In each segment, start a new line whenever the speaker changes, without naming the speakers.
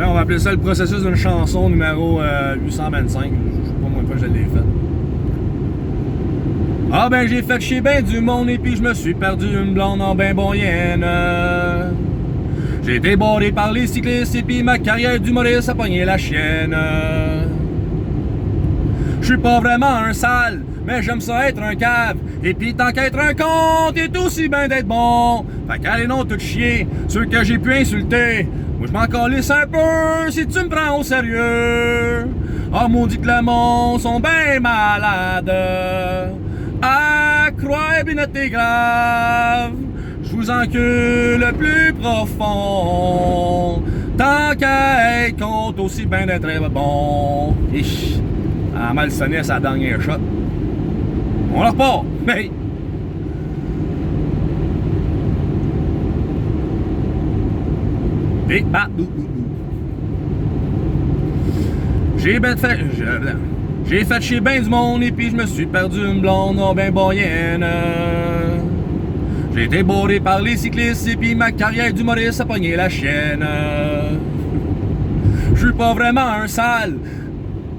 Ouais, on va appeler ça le processus d'une chanson numéro 825. Je sais pas combien de fois je l'ai fait. Ah ben j'ai fait chier ben du monde et puis je me suis perdu une blonde en ben bonnienne. J'ai été barré par les cyclistes et puis ma carrière d'humoriste a pogné la chienne. Je suis pas vraiment un sale, mais j'aime ça être un cave. Et pis tant qu'être un con, t'es aussi bien d'être bon. Fait qu'allez non tout chier, ceux que j'ai pu insulter. Moi je m'en calisse un peu si tu me prends au sérieux. Ah maudit que le monde sont ben malades. Ah croire bien t'es grave. Je vous encule le plus profond. Tant qu'à être compte aussi bien d'être bon. Ich. À mal sonné sa dernière shot. On la repart! Mais. Et bah, J'ai fait chier ben du monde et puis je me suis perdu une blonde non ben boyenne. J'ai été bourré par les cyclistes et puis ma carrière d'humoriste a pogné la chienne. Je suis pas vraiment un sale.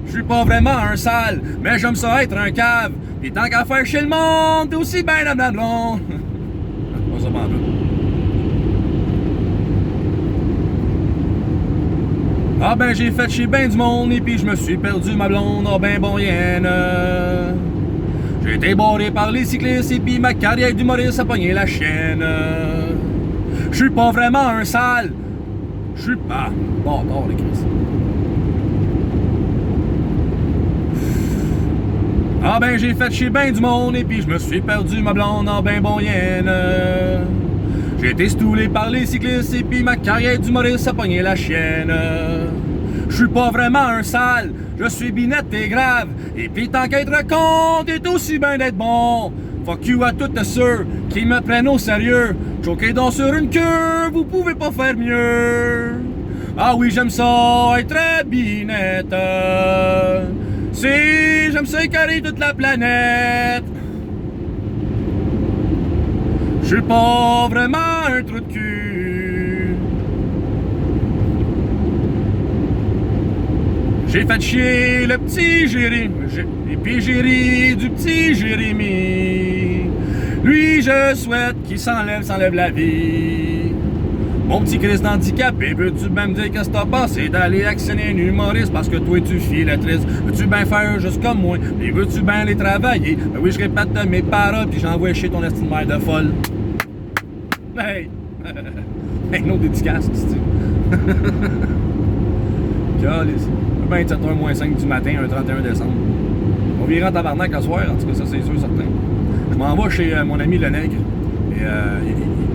Je suis pas vraiment un sale, mais j'aime ça être un cave. Pis tant qu'à faire chez le monde, t'es aussi ben la blonde. On s'en va. Ah ben j'ai fait chez ben du monde et puis je me suis perdu ma blonde en ben bonnienne. J'ai été barré par les cyclistes et puis ma carrière d'humoriste a pogné la chienne. Je suis pas vraiment un sale. Je suis pas. Bon, les Chris. Ah ben j'ai fait chier ben du monde et puis je me suis perdu ma blonde en ben bonnienne. J'ai été stoulé par les cyclistes et puis ma carrière d'humoriste a pogné la chienne. Je suis pas vraiment un sale, je suis binette et grave. Et puis tant qu'être con, t'es aussi bien d'être bon. Fuck you à toutes ceux qui me prennent au sérieux. Choqué donc sur une queue, vous pouvez pas faire mieux. Ah oui j'aime ça être très binette. Si j'aime ça écarrer toute la planète. Je suis pas vraiment un trou de cul. J'ai fait chier le petit Jérémy. Et puis j'ai ri du petit Jérémy. Lui je souhaite qu'il s'enlève la vie. Mon petit Christ handicapé, veux-tu bien me dire qu'est-ce que t'as pensé d'aller actionner un humoriste parce que toi tu files la triste? Veux-tu bien faire juste comme moi? Mais veux-tu bien aller travailler? Ben oui, je répète mes paroles puis j'envoie chez ton estime mère de folle. Hey! Une autre dédicace, tu Calice. Ben 7h moins 5 du matin, un 31 décembre. On viendra en tabarnak à soir, en tout cas ça c'est sûr, certain. Je m'en vais chez mon ami Le Nègre. Et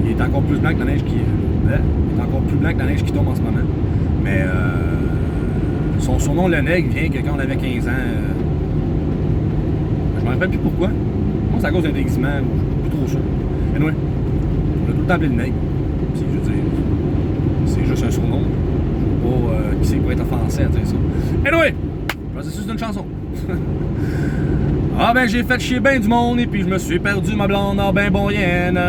il est encore plus blanc que la neige qui... Il est encore plus blanc que la neige qui tombe en ce moment. Mais son surnom, Le Nègre, vient que quand on avait 15 ans. Je me rappelle plus pourquoi. Bon, c'est à cause d'un déguisement, je suis plus trop sûr. Mais anyway, on a tout le temps appelé Le Nègre. Puis, je veux dire, c'est juste un surnom. Je veux pas qui c'est pour être offensé à dire ça. Anyway, processus d'une chanson. Ah ben j'ai fait chier ben du monde et puis je me suis perdu ma blonde en ben bonnienne.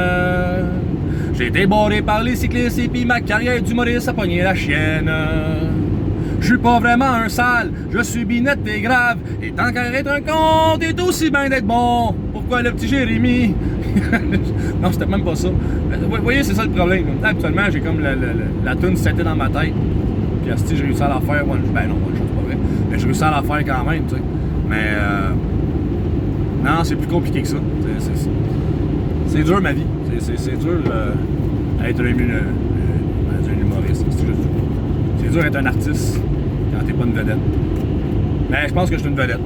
J'ai été barré par les cyclistes et puis ma carrière d'humoriste a pogné la chienne. Je suis pas vraiment un sale, je suis binette et grave. Et tant qu'à être un con, t'es aussi bien d'être bon. Pourquoi le petit Jérémy? Non, c'était même pas ça. Vous voyez, c'est ça le problème. Actuellement, j'ai comme la toune c'était dans ma tête. Puis si j'ai réussi à la faire, ben non, c'est pas vrai. Mais j'ai réussi à la faire quand même, tu sais. Mais non, c'est plus compliqué que ça. C'est dur ma vie. C'est dur être un humoriste. C'est dur être un artiste quand t'es pas une vedette. Mais je pense que je suis une vedette.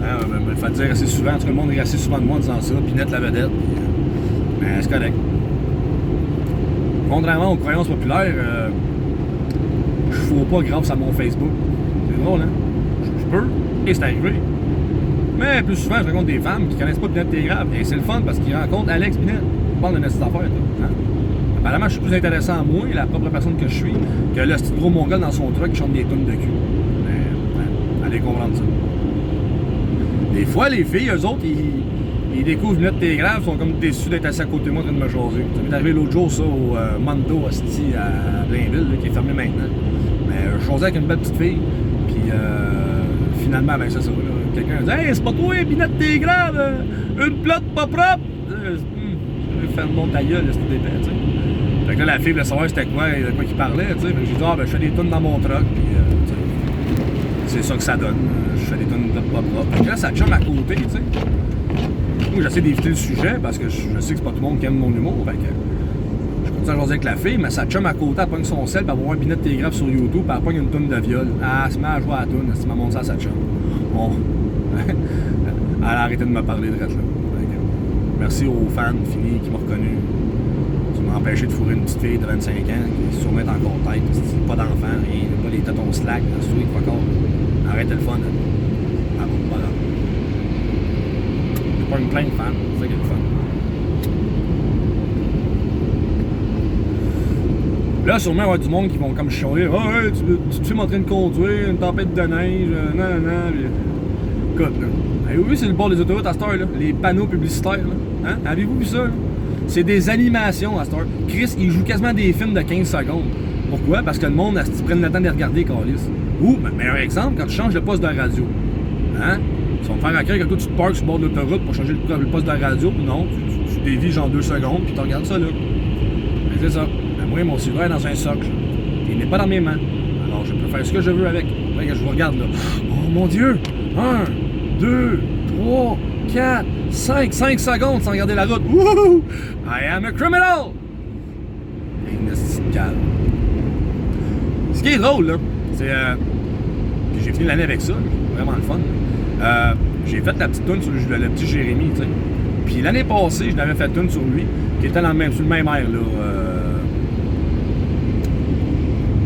Hein, me le fait dire assez souvent. En tout cas, le monde est assez souvent de moi en disant ça. Pinette la vedette. Mais c'est correct. Contrairement aux croyances populaires, je ne fous pas grâce à mon Facebook. C'est drôle, hein? Je peux, et c'est arrivé. Mais plus souvent, je rencontre des femmes qui connaissent pas Pinette Tégrave. Et c'est le fun parce qu'ils rencontrent Alex Pinette. On parle de notre affaire, hein? Apparemment, je suis plus intéressant à moi et la propre personne que je suis que le petit gros mongol dans son truck qui chante des tonnes de cul. Mais, allez comprendre ça. Des fois, les filles, eux autres, ils découvrent Pinette Tégrave, ils sont comme déçus d'être assis à côté de moi en train de me jaser. Ça m'est arrivé l'autre jour, ça, au Mando Hostie à Blainville, là, qui est fermé maintenant. Mais je jasais avec une belle petite fille. Puis finalement, ben ça, là, quelqu'un dit « Hey, c'est pas toi, Binette, t'es grave, une plate pas propre! » Je vais faire mon ta gueule, c'était épais, tu sais. Fait que là, la fille voulait savoir c'était quoi, de quoi qu'il parlait, tu sais. J'ai dit « Ah, ben je fais des tunes dans mon truck, puis c'est ça que ça donne. Je fais des tunes de pas propre. » Fait que là, ça chum à côté, tu sais. Moi, j'essaie d'éviter le sujet parce que je sais que c'est pas tout le monde qui aime mon humour. Fait que je continue à jaser avec la fille, mais sa chum à côté, elle pogne son sel, puis elle va voir Binette Télégraphe sur YouTube, puis elle pogne une toune de viol. Ah, elle se met à jouer à la toune, elle m'a montré ça à sa chum. Bon. Elle a arrêté de me parler de reste là. Merci aux fans finis qui m'ont reconnu. Qui m'ont empêché de fourrer une petite fille de 25 ans qui se sûrement est encore tête. Pas d'enfant, rien, pas les tétons slack, sweet, pas encore. Arrête le fun. Ah bon, pas grave. J'ai pas une plainte de fans, c'est ça qui est le fun. Là, sûrement, il va y avoir du monde qui vont comme chialer. Ah, hey, tu te filmes en train de conduire, une tempête de neige, non. Écoute, là. Avez-vous vu, c'est le bord des autoroutes à cette heure, là? Les panneaux publicitaires, là. Hein? Avez-vous vu ça, là? C'est des animations à cette heure. Chris, il joue quasiment des films de 15 secondes. Pourquoi? Parce que le monde, ils prennent le temps de les regarder, câlisse. Ou, meilleur exemple, quand tu changes de poste de radio. Hein? Ils vont te faire accroire que toi, tu te parques sur le bord de l'autoroute pour changer le poste de radio. Non, tu dévies genre 2 secondes, puis tu regardes ça, là. Mais c'est ça. Moi, mon cellulaire est dans un socle. Il n'est pas dans mes mains. Alors, je peux faire ce que je veux avec. Ouais, je vous regarde, là. Oh, mon Dieu! 1, 2, 3, 4, 5 secondes sans regarder la route. Wouhou! I am a criminal! Une petite calme. Ce qui est drôle, là, c'est... puis j'ai fini l'année avec ça. Vraiment le fun. J'ai fait la petite toune sur le petit Jérémy, tu sais. Puis l'année passée, je l'avais fait une sur lui, qui était sur le même air, là.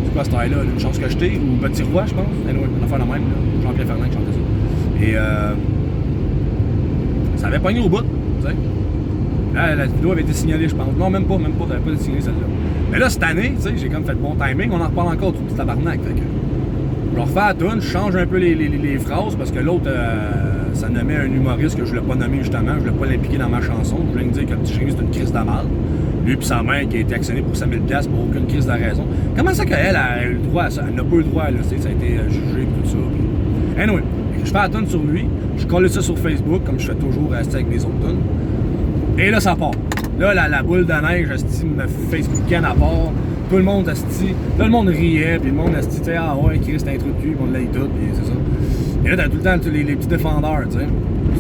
C'est quoi cette air-là? Une chance que je t'ai, ou Petit Roi, je pense. Anyway, on va faire la même, là. Jean-Pierre Ferland qui chantait ça. Et ça avait pogné au bout, tu sais. Là, la vidéo avait été signalée, je pense. Non, même pas, ça avait pas été signalé celle-là. Mais là, cette année, tu sais, j'ai comme fait bon timing, on en reparle encore du petit tabarnak. Fait que je refais la toune, je change un peu les phrases, parce que l'autre, ça nommait un humoriste que je voulais pas nommer justement, je voulais pas l'impliquer dans ma chanson. Je voulais me dire que le petit Jérémy, c'est une crise de mal. Lui puis sa mère qui a été actionnée pour 5000$ pour aucune crise de raison. Comment ça qu'elle a eu le droit à ça? Elle n'a pas eu le droit, là, ça a été jugé et tout ça. Puis... Anyway, je fais la toune sur lui, je colle ça sur Facebook, comme je fais toujours rester avec mes autres tunes. Et là, ça part. Là, la boule de neige, asti, me Facebookait à part. Tout le monde, asti. Là, le monde riait, puis le monde, asti, tu sais, ah ouais, Chris, c'est un truc de cul, on l'aille tout, puis c'est ça. Et là, t'as tout le temps les petits défendeurs, tu sais.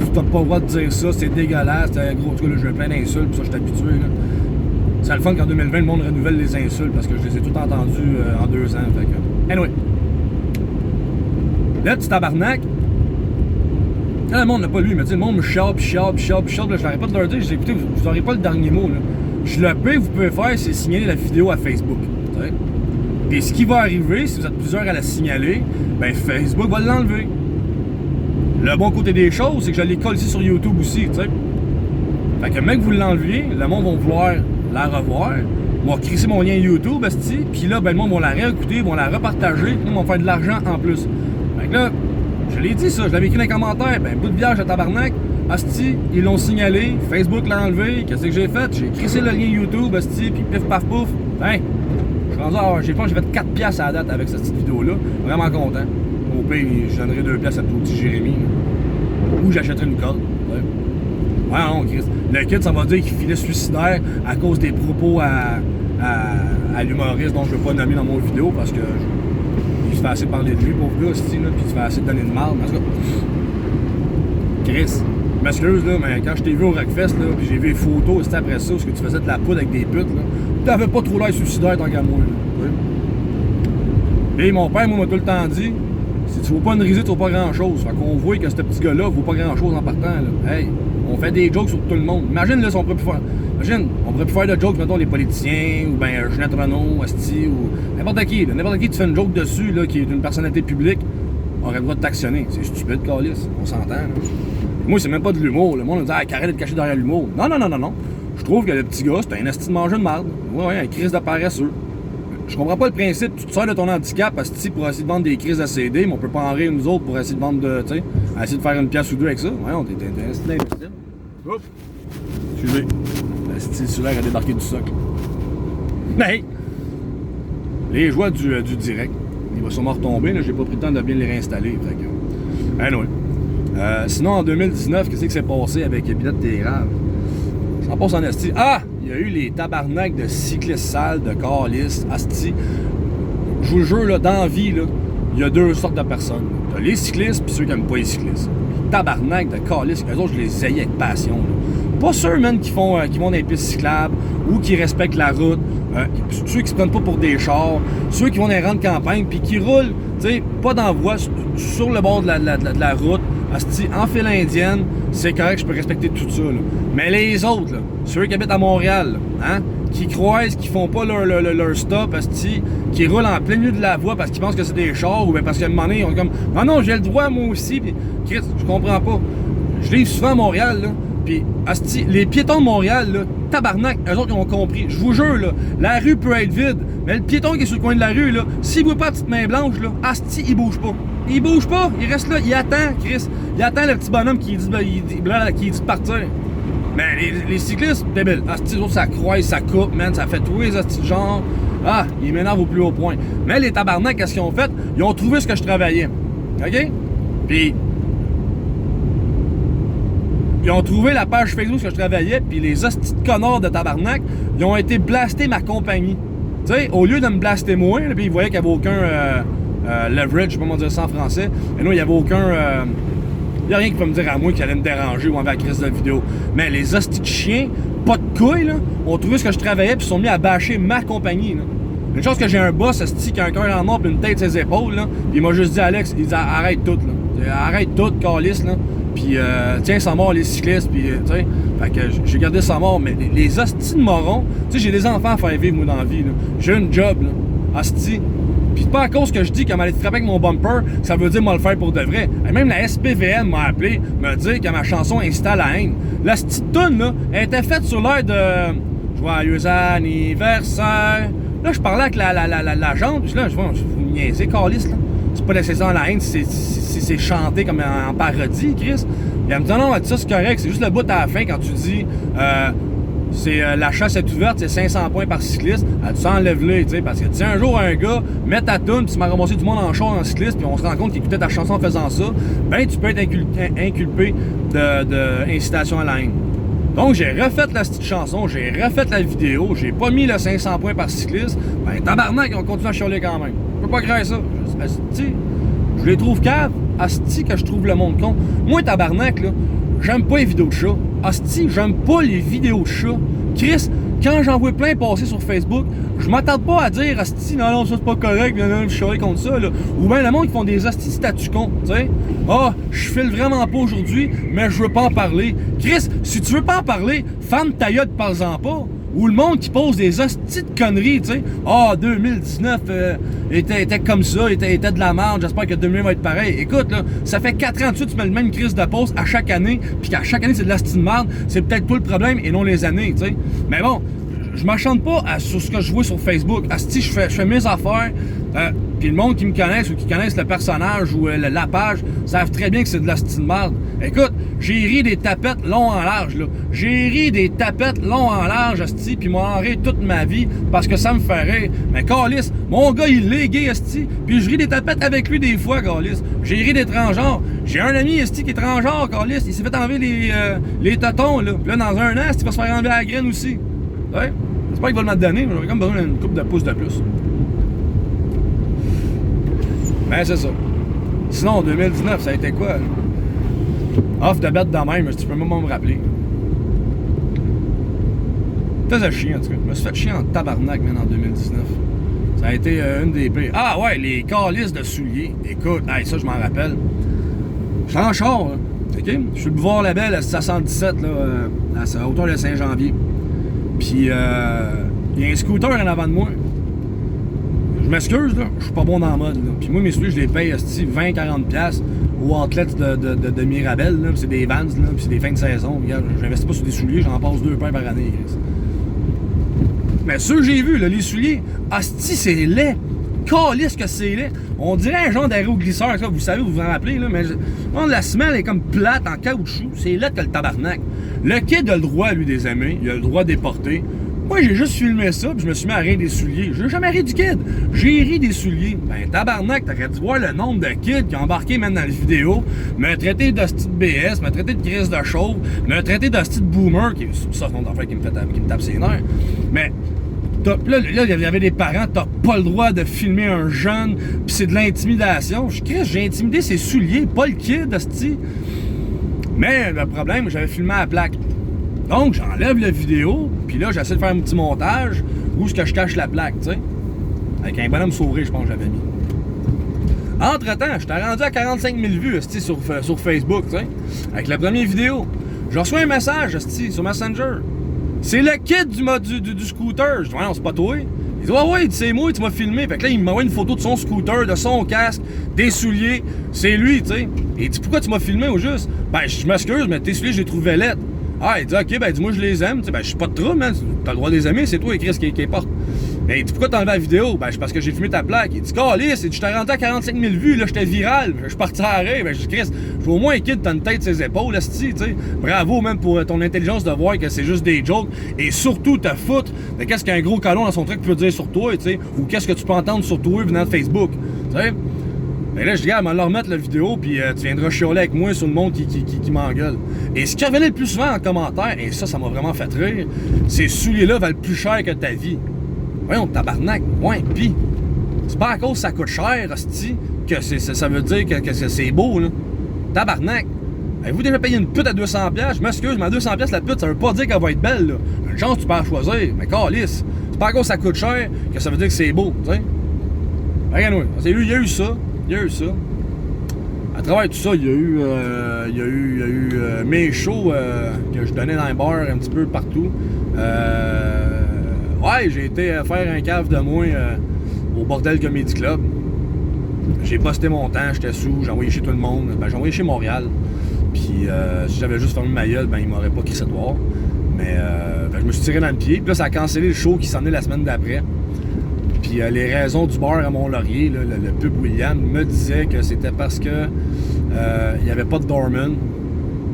Tu t'as pas le droit de dire ça, c'est dégueulasse, t'as gros, en tout cas, là, j'ai plein d'insultes, puis ça, je suis habitué, là. C'est le fun qu'en 2020, le monde renouvelle les insultes, parce que je les ai toutes entendues en 2 ans, fait que... Anyway. Là, petit tabarnak. Là, le monde n'a pas lu, mais tu sais, le monde me chiale, là, je n'arrête pas de leur dire, j'ai écouté, vous n'aurez pas le dernier mot, là. Le pire que vous pouvez faire, c'est signaler la vidéo à Facebook, tu sais. Et ce qui va arriver, si vous êtes plusieurs à la signaler, ben Facebook va l'enlever. Le bon côté des choses, c'est que je l'ai collé sur YouTube aussi, tu sais. Fait que mec, vous l'enleviez, le monde va vouloir la revoir, va crisser mon lien YouTube, asti, puis là, ben le monde va la réécouter, vont la repartager, puis ils vont faire de l'argent en plus. Fait que là, je l'ai dit ça, je l'avais écrit dans les commentaires, ben bout de vierge à tabarnak, asti, ils l'ont signalé, Facebook l'a enlevé, qu'est-ce que j'ai fait? J'ai crissé le lien YouTube, asti, puis pif paf pouf, hein, je suis rendu à, j'ai fait 4$ à la date avec cette petite vidéo-là, vraiment content. Au pire, je donnerai 2$ à ce petit Jérémy, là. Ou j'achèterai une colle, ouais. Ouais, non, Chris. Le kid, ça va dire qu'il filait suicidaire à cause des propos à l'humoriste dont je ne veux pas nommer dans mon vidéo parce que il se fait assez parler de lui, pauvre gars, aussi, là, puis il se fait assez donner de mal. En tout cas, Chris, je m'excuse, là, mais quand je t'ai vu au Rockfest, là, puis j'ai vu les photos, c'était après ça, parce que tu faisais de la poudre avec des putes, là, t'avais pas trop l'air suicidaire tant qu'à moi, là. Et mon père, moi, m'a tout le temps dit, si tu vaux pas une risée, tu vaux pas grand-chose. Fait qu'on voit que ce petit gars-là vaut pas grand-chose en partant, là. Hey! On fait des jokes sur tout le monde. Imagine, là, si on pourrait plus faire... Imagine, on pourrait plus faire de jokes, mettons, les politiciens, ou ben Jeanette Renaud, Asti, ou n'importe qui, là. N'importe qui, tu fais une joke dessus, là, qui est une personnalité publique, aurait le droit de t'actionner. C'est stupide, câlisse. On s'entend, là. Moi, c'est même pas de l'humour. Le monde me dit, ah, arrête de te cacher derrière l'humour. Non. Je trouve que le petit gars, c'est un asti de manger de marde. Ouais, un crise de paresseux. Je comprends pas le principe. Tu te sers de ton handicap, Asti, pour essayer de vendre des crises de CD, mais on peut pas en rire nous autres pour essayer de vendre de, tu sais, essayer de faire une pièce ou deux avec ça. Ouais, on t'es intéressé d'investir. Oups! Suivez. Le cellulaire a débarqué du socle. Mais, les joies du direct. il va sûrement retomber, là, j'ai pas pris le temps de bien les réinstaller. Fait que, anyway. Sinon, en 2019, qu'est-ce qui s'est passé avec les billets de télégraphe? Ça passe en asti. Ah! Il y a eu les tabarnaks de cyclistes sales, de calistes, asti. Je vous le jure, là, dans la vie, là, il y a deux sortes de personnes. T'as les cyclistes puis ceux qui n'aiment pas les cyclistes. Les tabarnak de calistes, eux autres, je les haïs avec passion. Là. Pas ceux, man, qui vont dans les pistes cyclables ou qui respectent la route. Ceux qui se prennent pas pour des chars. Ceux qui vont dans les rangs de campagne puis qui roulent, tu sais, pas dans la voie, sur le bord de la route. Asti, en file indienne, c'est correct, je peux respecter tout ça. Là. Mais les autres, là, ceux qui habitent à Montréal, là, hein, qui croisent, qui font pas leur stop, asti, qui roulent en plein milieu de la voie parce qu'ils pensent que c'est des chars ou bien parce qu'à un moment donné, ils ont comme « Non, j'ai le droit, moi aussi. » Puis, Chris, je comprends pas. Je livre souvent à Montréal, là. Puis, asti, les piétons de Montréal, là, tabarnak, eux autres, ils ont compris. Je vous jure, là, la rue peut être vide, mais le piéton qui est sur le coin de la rue, là, s'il voit pas la petite main blanche, là, asti, il bouge pas. Il bouge pas, il reste là, il attend, Chris. Il attend le petit bonhomme qui dit de partir. Mais les cyclistes, débile. Asti, les autres, ça croise, ça coupe, man, ça fait tous les asti de genre. Ah, ils m'énervent au plus haut point. Mais les tabarnak, qu'est-ce qu'ils ont fait? Ils ont trouvé ce que je travaillais. OK? Puis, ils ont trouvé la page Facebook que je travaillais, puis les hosties de connards de tabarnak, ils ont été blastés ma compagnie. Tu sais, au lieu de me blaster moi, puis ils voyaient qu'il n'y avait aucun leverage, je sais pas comment dire ça en français, mais non, il n'y avait aucun... il n'y a rien qui peut me dire à moi qui allait me déranger ou envers la crise de la vidéo. Mais les hosties de chiens, pas de couilles, là, ont trouvé ce que je travaillais, puis sont mis à bâcher ma compagnie, là. Une chose que j'ai un boss, hostie, qui a un cœur en or, puis une tête sur ses épaules, là, puis il m'a juste dit, Alex, il dit, arrête tout, là. Arrête tout, calice, là. Puis, tiens, sans mort les cyclistes, puis, tu sais, fait que j'ai gardé sans mort, mais les hosties de morons, tu sais, j'ai des enfants à faire vivre, moi, dans la vie, là. J'ai une job, là, hostie. Puis c'est pas à cause que je dis qu'elle m'allait frapper avec mon bumper, ça veut dire moi le faire pour de vrai. Et même la SPVM m'a appelé, me dire que ma chanson incite la haine. La petite toune, là, elle était faite sur l'air de Joyeux anniversaire. Là, je parlais avec l'agente, puis là, je vois, vous niaisez, calice, là. C'est pas nécessairement la haine, c'est chanté comme en parodie, Chris. Puis elle me dit non, ça c'est correct, c'est juste le bout à la fin quand tu dis la chasse est ouverte, c'est 500 points par cycliste. Elle dit ça, enlève-le, tu sais, parce que si un jour un gars met ta toune, puis tu m'as ramassé du monde en char en cycliste, puis on se rend compte qu'il écoutait ta chanson en faisant ça, ben tu peux être inculpé de incitation à la haine. Donc j'ai refait la petite chanson, j'ai refait la vidéo, j'ai pas mis le 500 points par cycliste, ben tabarnak, on continue à chialer quand même. Je peux pas créer ça. Je les trouve caves, asti que je trouve le monde con. Moi, tabarnak, là, j'aime pas les vidéos de chat. Asti, j'aime pas les vidéos de chat. Chris, quand j'en vois plein passer sur Facebook, je m'attarde pas à dire asti, non, ça c'est pas correct, non, je suis contre ça, là. Ou bien le monde qui font des asti statu con, tu sais. Ah, je file vraiment pas aujourd'hui, mais je veux pas en parler. Chris, si tu veux pas en parler, ferme ta gueule, parle-en pas. Ou le monde qui pose des hosties de conneries, tu sais. Ah, 2019 était comme ça, était de la merde, j'espère que 2020 va être pareil. Écoute, là, ça fait 4 ans de suite, tu mets le même crise de poste à chaque année, puis qu'à chaque année, c'est de l'hostie de merde. C'est peut-être pas le problème et non les années, tu sais. Mais bon, je m'achante pas sur ce que je vois sur Facebook. Asti, je fais mes affaires, puis le monde qui me connaisse ou qui connaissent le personnage ou la page savent très bien que c'est de l'hostie de merde. Écoute, j'ai ri des tapettes longs en large, là. J'ai ri des tapettes longs en large, asti, puis moi en ri toute ma vie parce que ça me fait rire. Mais câlisse, mon gars, il est gay, asti, puis je ris des tapettes avec lui des fois, câlisse. J'ai ri des transgenres. J'ai un ami, asti, qui est transgenre, câlisse. Il s'est fait enlever les totons, là. Puis là, dans un an, asti, il va se faire enlever la graine aussi. Ouais. J'espère qu'il va le me donner, mais j'aurais comme besoin d'une couple de pouces de plus. Ben, c'est ça. Sinon, en 2019, ça a été quoi? Off de bête de même, si tu peux même me rappeler. T'as chier, en tout cas. Je me suis fait chier en tabarnak, man, en 2019. Ça a été une des pires. Ah ouais, les calices de souliers. Écoute, hey, ça, je m'en rappelle. Je suis en char, là. OK? Je suis le boulevard Labelle à 77, là, à hauteur de Saint-Janvier. Puis, il y a un scooter en avant de moi. Je m'excuse, là, je suis pas bon dans la mode, là. Puis moi, mes souliers, je les paye, 20-40$ au outlet de Mirabel, là. Puis c'est des Vans, là, puis c'est des fins de saison. Regarde, j'investis pas sur des souliers, j'en passe 2 paires par année. Mais ceux que j'ai vus, là, les souliers, asti, c'est laid. Calisse que c'est laid. On dirait un genre d'aéroglisseur, ça, vous savez, vous vous en rappelez, là, mais la semelle est comme plate en caoutchouc, c'est laid que le tabarnak. Le kid a le droit, lui, des aimer, il a le droit de les porter. Moi, j'ai juste filmé ça, puis je me suis mis à rire des souliers. J'ai jamais ri du kid. J'ai ri des souliers. Ben, tabarnak, t'aurais dû voir le nombre de kids qui ont embarqué même dans la vidéo, me traiter d'hostie de BS, me traiter de crise de chauve, me traiter d'hostie de boomer, qui est ça, son affaire qui me tape ses nerfs. Mais, là, il y avait des parents, t'as pas le droit de filmer un jeune, pis c'est de l'intimidation. J'ai intimidé ses souliers, pas le kid, hostie. Mais, le problème, j'avais filmé à la plaque. Donc, j'enlève la vidéo, puis là, j'essaie de faire un petit montage où est-ce que je cache la plaque, tu sais. Avec un bonhomme sourire, je pense que j'avais mis. Entre-temps, j'étais rendu à 45 000 vues, sur Facebook, tu sais. Avec la première vidéo. Je reçois un message, sur Messenger. C'est le kid du scooter. Je dis, ouais, non, c'est pas toi. Il dit, ouais, c'est moi, tu m'as filmé. Fait que là, il m'envoie une photo de son scooter, de son casque, des souliers. C'est lui, tu sais. Et il dit, pourquoi tu m'as filmé au juste? Ben, je m'excuse, mais tes souliers, je les trouvais lettres. Ah, il dit, ok, ben, dis-moi, je les aime. Tu sais, ben, je suis pas de trouble, man. T'as le droit de les aimer, c'est toi, Chris, qui porte. Mais il dit, pourquoi t'as enlevé la vidéo? Ben, c'est parce que j'ai filmé ta plaque. Il dit, calisse, je t'ai rendu à 45 000 vues, là, j'étais viral. Je suis parti à rire. Ben, je dis, Chris, je vois au moins un kid, t'as une tête sur ses épaules, là, tu sais. Bravo, même, pour ton intelligence de voir que c'est juste des jokes. Et surtout, te foutre de qu'est-ce qu'un gros colon dans son truc peut dire sur toi, tu sais. Ou qu'est-ce que tu peux entendre sur toi venant de Facebook, tu sais. Mais là, je dis, regarde, on va leur remettre la vidéo, puis tu viendras chialer avec moi sur le monde qui m'engueule. Et ce qui revenait le plus souvent en commentaire, et ça m'a vraiment fait rire, ces souliers-là valent plus cher que ta vie. Voyons, tabarnak, ouais, pis c'est pas à cause que ça coûte cher, hostie, que ça veut dire que c'est beau, là. Tabarnak. Avez-vous déjà payé une pute à 200$? Je m'excuse, mais à 200$, la pute, ça veut pas dire qu'elle va être belle, là. Une chance, tu peux en choisir, mais calisse. C'est pas à cause que ça coûte cher que ça veut dire que c'est beau, tu sais. Regarde-moi, il y a eu ça. Il y a eu ça. À travers tout ça, il y a eu mes shows que je donnais dans les bars un petit peu partout. Ouais, j'ai été faire un cave de moi au Bordel Comedy Club. J'ai posté mon temps, j'étais sous, j'ai envoyé chez tout le monde. Ben, j'ai envoyé chez Montréal. Puis si j'avais juste fermé ma gueule, ben, ils m'auraient pas crissé de voir. Mais ben, je me suis tiré dans le pied. Puis là, ça a cancellé le show qui s'en est la semaine d'après. Puis les raisons du bar à Mont-Laurier, là, le pub William, me disait que c'était parce que il n'y avait pas de doorman,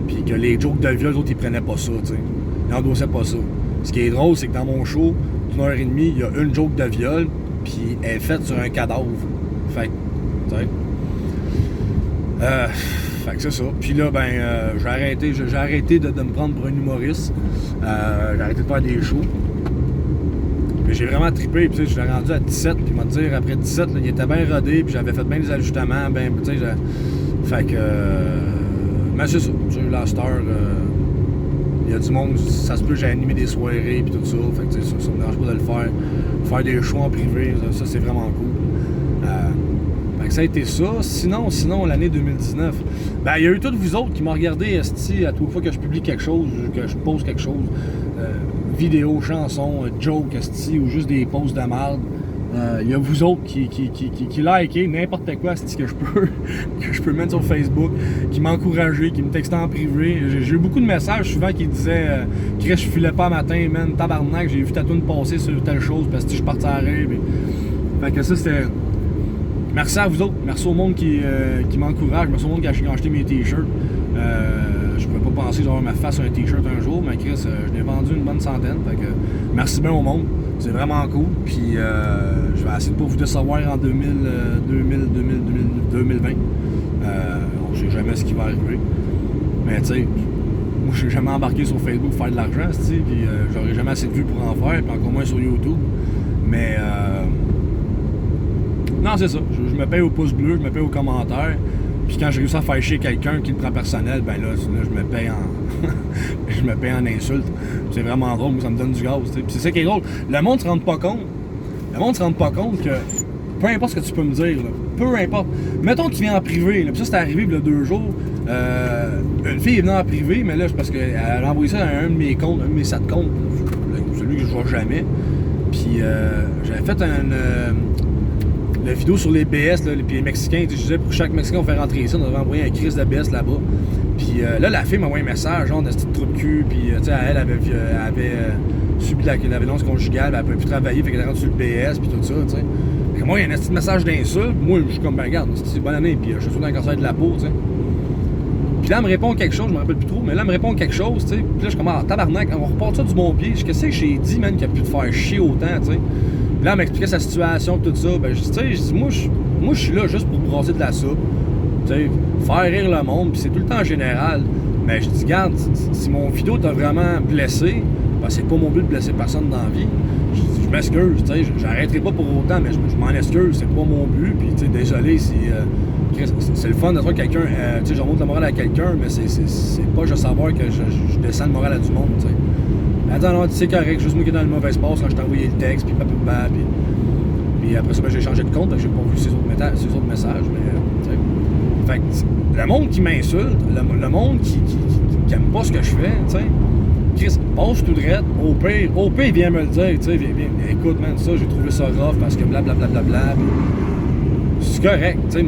puis que les jokes de viol, les autres, ils prenaient pas ça, tu sais. Ils endossaient pas ça. Ce qui est drôle, c'est que dans mon show, d'une heure et demie, il y a une joke de viol, puis elle est faite sur un cadavre. Fait que, tu sais. Fait que c'est ça. Puis là, ben, j'ai arrêté de me prendre pour un humoriste. J'ai arrêté de faire des shows. Mais j'ai vraiment trippé, puis je l'ai rendu à 17, puis m'a dire après 17, là, il était bien rodé, puis j'avais fait bien des ajustements, ben, tu sais, fait que, mais c'est ça, la star, il y a du monde, ça se peut, j'ai animé des soirées, puis tout ça, fait que, ça me dérange pas de le faire des shows en privé, ça c'est vraiment cool. Fait que ça a été ça. Sinon, l'année 2019, ben, il y a eu tous vous autres qui m'ont regardé, esti, à toute fois que je publie quelque chose, que je pose quelque chose, vidéo, chanson, joke, esti, ou juste des posts de merde. Il y a vous autres qui likez n'importe quoi, esti, que je peux mettre sur Facebook, qui m'encourageaient, qui me textaient en privé. J'ai eu beaucoup de messages souvent qui disaient Chris, je filais pas matin, man, tabarnak, j'ai vu ta toune passer sur telle chose parce que je suis parti à rêve. Fait que ça, c'était. Merci à vous autres, merci au monde qui m'encourage, merci au monde qui a acheté mes t-shirts. Je pouvais pas penser d'avoir ma face sur un t-shirt un jour, mais Chris, je l'ai vendu une bonne centaine. Fait que merci bien au monde, c'est vraiment cool. Puis je vais essayer de pas vous décevoir en 2020. On sait jamais ce qui va arriver. Mais tu sais, moi je suis jamais embarqué sur Facebook pour faire de l'argent, puis j'aurais jamais assez de vues pour en faire, puis encore moins sur YouTube. Mais non, c'est ça. Je me paye au pouce bleu, je me paye aux commentaires. Puis quand j'ai réussi à faire chier quelqu'un qui le prend personnel, ben là je me paye en je me paye en insulte. C'est vraiment drôle, moi ça me donne du gaz, tu sais. Puis c'est ça qui est drôle. Le monde se rend pas compte. Le monde se rend pas compte que peu importe ce que tu peux me dire, là, peu importe. Mettons que tu viens en privé, là, puis ça c'est arrivé il y a 2 jours. Une fille est venue en privé, mais là c'est parce qu'elle a envoyé ça à un de mes comptes, un de mes 7 comptes, celui que je vois jamais. Puis j'avais fait la vidéo sur les BS, là, puis les Mexicains, je disais pour chaque Mexicain on fait rentrer ça, on avait envoyé un crise de BS là-bas. Puis là, la fille m'a envoyé un message, genre de ce petit trou de cul, puis tu sais, elle avait subi la violence conjugale, elle pouvait plus travailler, fait qu'elle est rentrée sur le BS, puis tout ça, tu sais. Fait que moi, il y a un petit message d'insulte, moi, je suis comme, ben regarde, c'est bonne année, puis je suis sur un cancer de la peau, tu sais. Puis là, elle me répond quelque chose, je me rappelle plus trop, mais là, elle me répond quelque chose, tu sais. Puis là, je commence, tabarnak, on repart ça du bon pied. Qu'est-ce que j'ai dit, man, qu'il a pu te faire chier autant, tu sais. Puis là, elle m'expliquait sa situation, tout ça. Ben, je dis, tu sais, moi, je suis là juste pour brasser de la soupe, tu sais, faire rire le monde, puis c'est tout le temps en général. Mais je dis, regarde, si mon vidéo t'a vraiment blessé, ben, c'est pas mon but de blesser personne dans la vie. Je m'excuse, tu sais, j'arrêterai pas pour autant, mais je m'en excuse, c'est pas mon but, puis tu sais, désolé si... c'est le fun de voir quelqu'un, tu sais, je remonte la morale à quelqu'un, mais c'est pas juste savoir que je descends le moral à du monde, tu sais. Attends, non, c'est correct, juste moi qui est dans le mauvais espace quand je t'ai envoyé le texte, puis après ça, ben, j'ai changé de compte, j'ai pas vu ses autres messages, mais, tu sais. Fait que, le monde qui m'insulte, le monde qui aime pas ce que je fais, tu sais, Chris, passe tout droit, au pire, viens me le dire, tu sais, viens, écoute, man, ça, j'ai trouvé ça rough parce que blablabla, c'est correct, tu sais,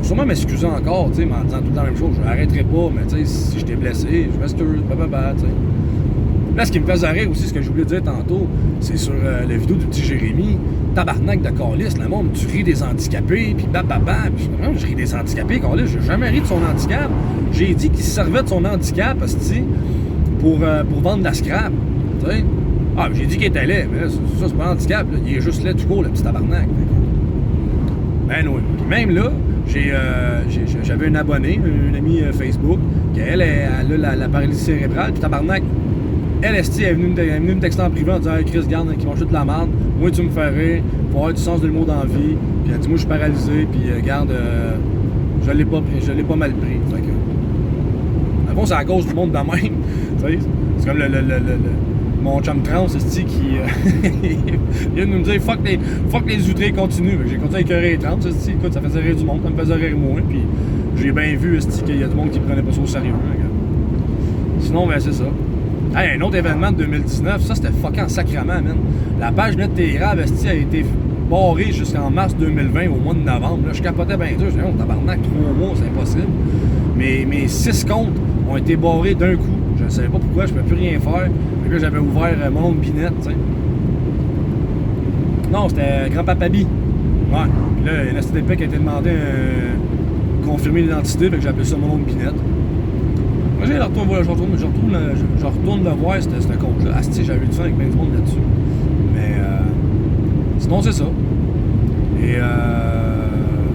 sûrement m'excuser encore, tu sais, m'en disant tout le temps la même chose, je n'arrêterai pas, mais tu sais, si je t'ai blessé, je m'excuse, tu sais. Là, ce qui me faisait rire aussi, ce que j'ai oublié de dire tantôt, c'est sur la vidéo du petit Jérémy, tabarnak de calice, le monde, tu ris des handicapés, puis puis je ris des handicapés, calice, j'ai jamais ri de son handicap. J'ai dit qu'il se servait de son handicap, asti, pour vendre de la scrap, tu sais. Ah, j'ai dit qu'il était laid, mais là, ça, c'est pas un handicap, là. Il est juste laid tout court, le petit tabarnak. Ben oui. Puis même là, j'avais une abonnée, une amie Facebook, qu'elle a la paralysie cérébrale, puis tabarnak, elle est venue me texter en privé en disant « Hey Chris, garde, qui mange de la merde, moi tu me fais rire, faut avoir du sens de l'humour dans la vie. » Puis elle dit « Moi je suis paralysé, puis garde, je l'ai pas mal pris. » Fait que, à fond, c'est à cause du monde de même. C'est comme mon chum trans, qui il vient de nous dire fuck les outrés continuent. J'ai continué à écœurer les trans, écoute, ça faisait rire du monde, ça me faisait rire moi, puis j'ai bien vu qu'il y a du monde qui me prenait pas ça au sérieux. Sinon, ben c'est ça. Hey, un autre événement de 2019, ça c'était fucking sacrément, man. La page Net Télégraphe, a été barrée jusqu'en mars 2020, au mois de novembre. Là, je capotais bien dur, je disais, tabarnak, 3 mois, c'est impossible. Mes 6 comptes ont été barrés d'un coup. Je ne savais pas pourquoi, je ne pouvais plus rien faire. Puis là, j'avais ouvert mon oncle Binette, tu sais. Non, c'était Grand-Papa Bi. Ouais. Puis là, il y a un STDP qui a été demandé confirmer l'identité, fait que j'ai appelé ça mon oncle Binette. Moi, je retourne le voir, ce compte-là. Asti, j'avais eu du fun avec plein de monde là-dessus. Mais, sinon, c'est ça. Et,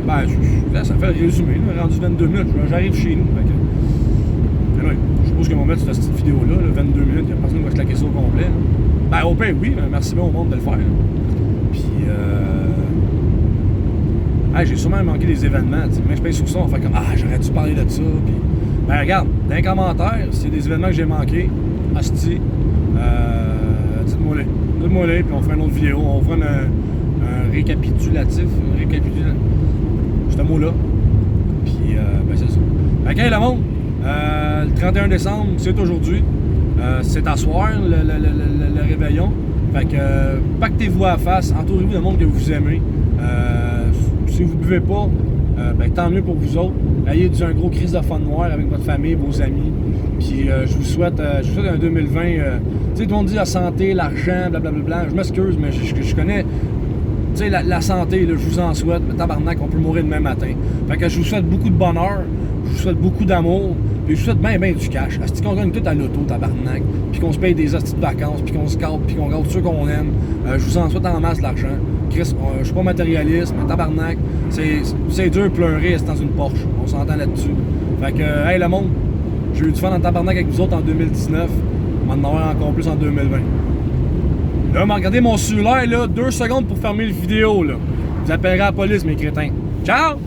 ben, ça fait le résumé, là, rendu 22 minutes, j'arrive chez nous. Fait que, anyway, je suppose qu'ils vont mettre cette petite vidéo-là, 22 minutes, il n'y a personne qui va claquer ça au complet. Là. Ben, au pire, oui, mais merci bien au monde de le faire. Là. Puis, j'ai sûrement manqué des événements. Mais je paye sur ça, on fait comme, j'aurais dû parler de ça. Puis, ben, regarde, dans les commentaires, s'il y a des événements que j'ai manqués, asti, dites-moi les, puis on fera une autre vidéo, on fera un récapitulatif, ce mot-là. Puis, ben, c'est ça. Ok, le monde, le 31 décembre, c'est aujourd'hui. C'est à soir, le réveillon. Fait que, pactez-vous à la face, entourez-vous de monde que vous aimez. Si vous ne buvez pas, ben, tant mieux pour vous autres. Ayez un gros crise de fun noir avec votre famille, vos amis. Puis je vous souhaite un 2020. Tu sais, tout le monde dit la santé, l'argent, blablabla. Je m'excuse, mais je connais. Tu sais, la santé, là, je vous en souhaite. Mais tabarnak, on peut mourir demain matin. Fait que je vous souhaite beaucoup de bonheur. Je vous souhaite beaucoup d'amour. Puis je vous souhaite bien du cash. Asti qu'on gagne tout à l'auto, tabarnak. Puis qu'on se paye des hosties de vacances. Puis qu'on se garde. Puis qu'on garde ceux qu'on aime. Je vous en souhaite en masse de l'argent. Chris, je suis pas matérialiste, mais tabarnak, c'est dur de pleurer dans une Porsche. On s'entend là-dessus. Fait que, hey le monde, j'ai eu du fun en tabarnak avec vous autres en 2019. On va en avoir encore plus en 2020. Là, regardez mon cellulaire, là, 2 secondes pour fermer la vidéo, là. Vous appellerez la police, mes crétins. Ciao!